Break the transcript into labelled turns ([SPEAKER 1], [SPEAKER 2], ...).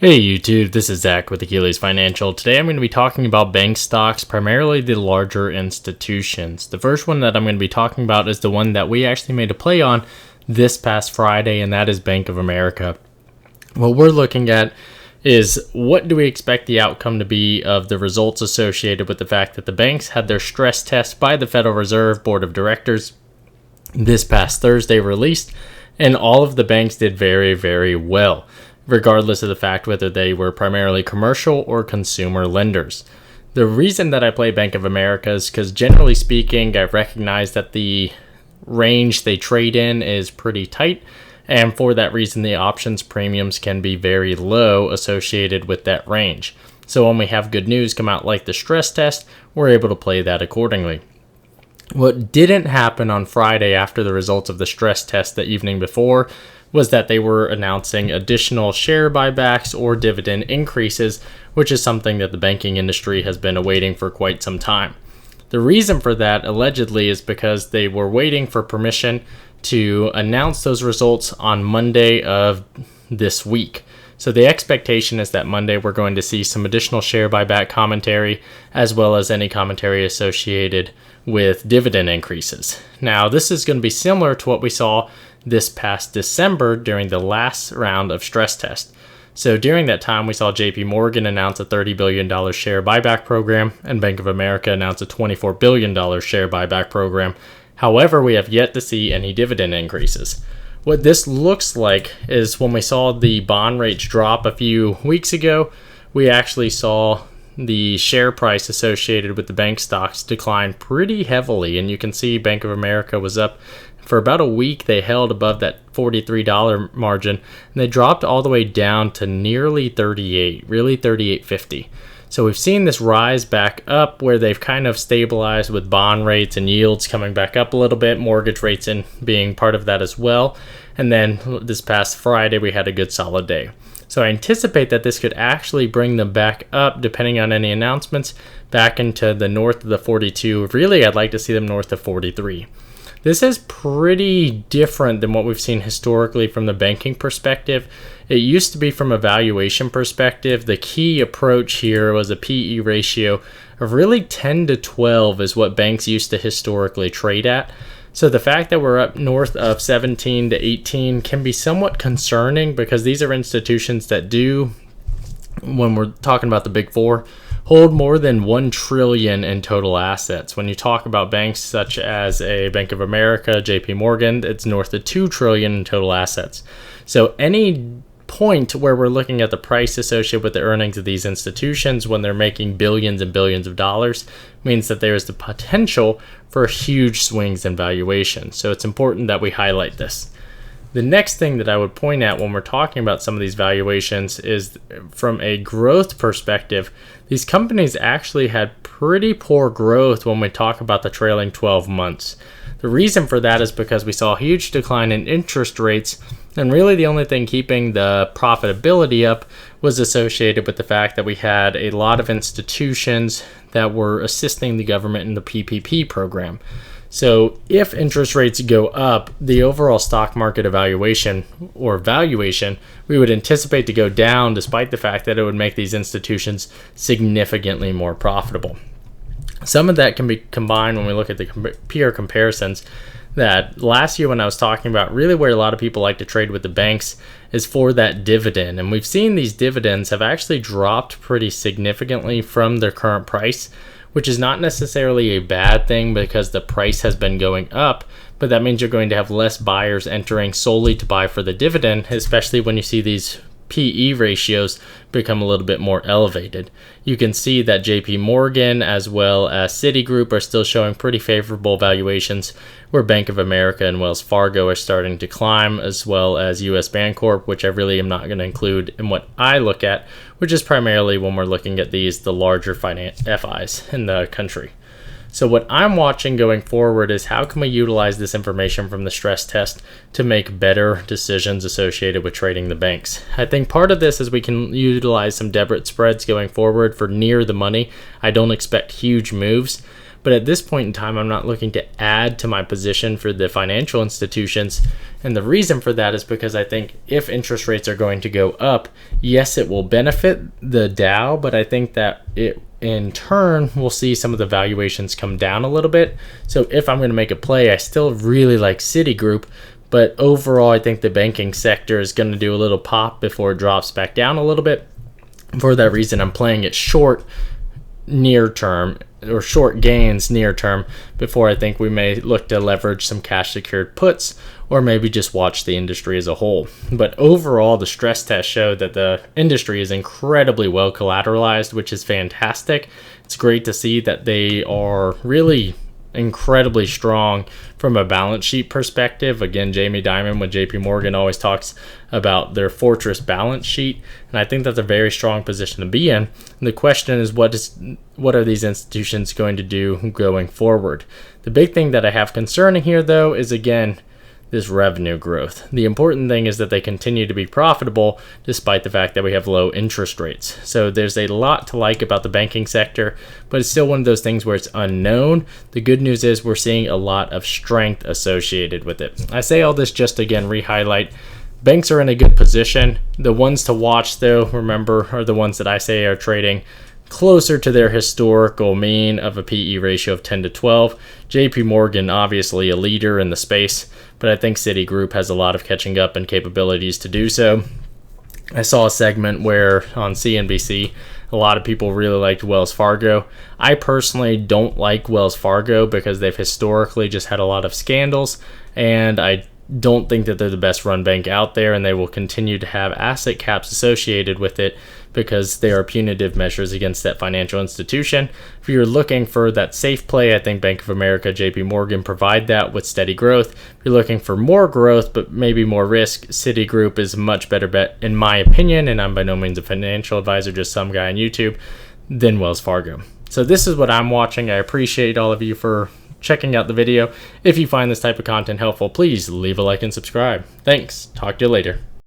[SPEAKER 1] Hey YouTube, this is Zach with Achilles Financial. Today I'm going to be talking about bank stocks, primarily the larger institutions. The first one that I'm going to be talking about is the one that we actually made a play on this past Friday, and that is Bank of America. What we're looking at is what do we expect the outcome to be of the results associated with the fact that the banks had their stress test by the Federal Reserve Board of Directors this past Thursday released, and all of the banks did very, very well, regardless of the fact whether they were primarily commercial or consumer lenders. The reason that I play Bank of America is because, generally speaking, I recognize that the range they trade in is pretty tight, and for that reason, the options premiums can be very low associated with that range. So when we have good news come out like the stress test, we're able to play that accordingly. What didn't happen on Friday after the results of the stress test the evening before was that they were announcing additional share buybacks or dividend increases, which is something that the banking industry has been awaiting for quite some time. The reason for that, allegedly, is because they were waiting for permission to announce those results on Monday of this week. So the expectation is that Monday we're going to see some additional share buyback commentary, as well as any commentary associated with dividend increases. Now, this is going to be similar to what we saw this past December during the last round of stress test. So during that time, we saw JP Morgan announce a $30 billion share buyback program, and Bank of America announce a $24 billion share buyback program. However, we have yet to see any dividend increases. What this looks like is when we saw the bond rates drop a few weeks ago, we actually saw the share price associated with the bank stocks decline pretty heavily. And you can see Bank of America was up for about a week. They held above that $43 margin, and they dropped all the way down to nearly 38, really 38.50. So we've seen this rise back up where they've kind of stabilized with bond rates and yields coming back up a little bit, mortgage rates in being part of that as well. And then this past Friday, we had a good solid day. So I anticipate that this could actually bring them back up, depending on any announcements, back into the north of the 42. Really, I'd like to see them north of 43. This is pretty different than what we've seen historically from the banking perspective. It used to be from a valuation perspective. The key approach here was a PE ratio of really 10 to 12 is what banks used to historically trade at. So the fact that we're up north of 17 to 18 can be somewhat concerning, because these are institutions that do, when we're talking about the big four, hold more than $1 trillion in total assets. When you talk about banks such as a Bank of America, JP Morgan, it's north of $2 trillion in total assets. So any point where we're looking at the price associated with the earnings of these institutions when they're making billions and billions of dollars means that there is the potential for huge swings in valuation. So it's important that we highlight this. The next thing that I would point at when we're talking about some of these valuations is, from a growth perspective, these companies actually had pretty poor growth when we talk about the trailing 12 months. The reason for that is because we saw a huge decline in interest rates, and really the only thing keeping the profitability up was associated with the fact that we had a lot of institutions that were assisting the government in the PPP program. So if interest rates go up, the overall stock market evaluation or valuation, we would anticipate to go down, despite the fact that it would make these institutions significantly more profitable. Some of that can be combined when we look at the peer comparisons. That last year when I was talking about really where a lot of people like to trade with the banks is for that dividend. And we've seen these dividends have actually dropped pretty significantly from their current price, which is not necessarily a bad thing because the price has been going up, but that means you're going to have less buyers entering solely to buy for the dividend, especially when you see these PE ratios become a little bit more elevated. You can see that JP Morgan as well as Citigroup are still showing pretty favorable valuations, where Bank of America and Wells Fargo are starting to climb, as well as US Bancorp, which I really am not going to include in what I look at, which is primarily when we're looking at the larger FIs in the country. So what I'm watching going forward is how can we utilize this information from the stress test to make better decisions associated with trading the banks. I think part of this is we can utilize some debit spreads going forward for near the money. I don't expect huge moves, But at this point in time, I'm not looking to add to my position for the financial institutions. And the reason for that is because I think if interest rates are going to go up, yes, it will benefit the Dow, but I think that it in turn we'll see some of the valuations come down a little bit. So if I'm going to make a play, I still really like Citigroup, but overall I think the banking sector is going to do a little pop before it drops back down a little bit. For that reason, I'm playing it short near term, or short gains near term, before I think we may look to leverage some cash secured puts, or maybe just watch the industry as a whole. But overall, the stress test showed that the industry is incredibly well collateralized, which is fantastic. It's great to see that they are really incredibly strong from a balance sheet perspective. Again, Jamie Dimon with JP Morgan always talks about their fortress balance sheet, and I think that's a very strong position to be in. And the question is, what are these institutions going to do going forward? The big thing that I have concerning here, though, is again this revenue growth. The important thing is that they continue to be profitable despite the fact that we have low interest rates. So there's a lot to like about the banking sector, but it's still one of those things where it's unknown. The good news is we're seeing a lot of strength associated with it. I say all this just to again re-highlight, banks are in a good position. The ones to watch, though, remember, are the ones that I say are trading closer to their historical mean of a PE ratio of 10 to 12. JP Morgan, obviously a leader in the space, but I think Citigroup has a lot of catching up and capabilities to do so. I saw a segment where on CNBC, a lot of people really liked Wells Fargo. I personally don't like Wells Fargo because they've historically just had a lot of scandals, and I don't think that they're the best run bank out there, and they will continue to have asset caps associated with it because they are punitive measures against that financial institution. If you're looking for that safe play, I think Bank of America, JP Morgan provide that with steady growth. If you're looking for more growth but maybe more risk, Citigroup is a much better bet in my opinion, and I'm by no means a financial advisor, just some guy on YouTube, than Wells Fargo. So this is what I'm watching. I appreciate all of you for checking out the video. If you find this type of content helpful, please leave a like and subscribe. Thanks. Talk to you later.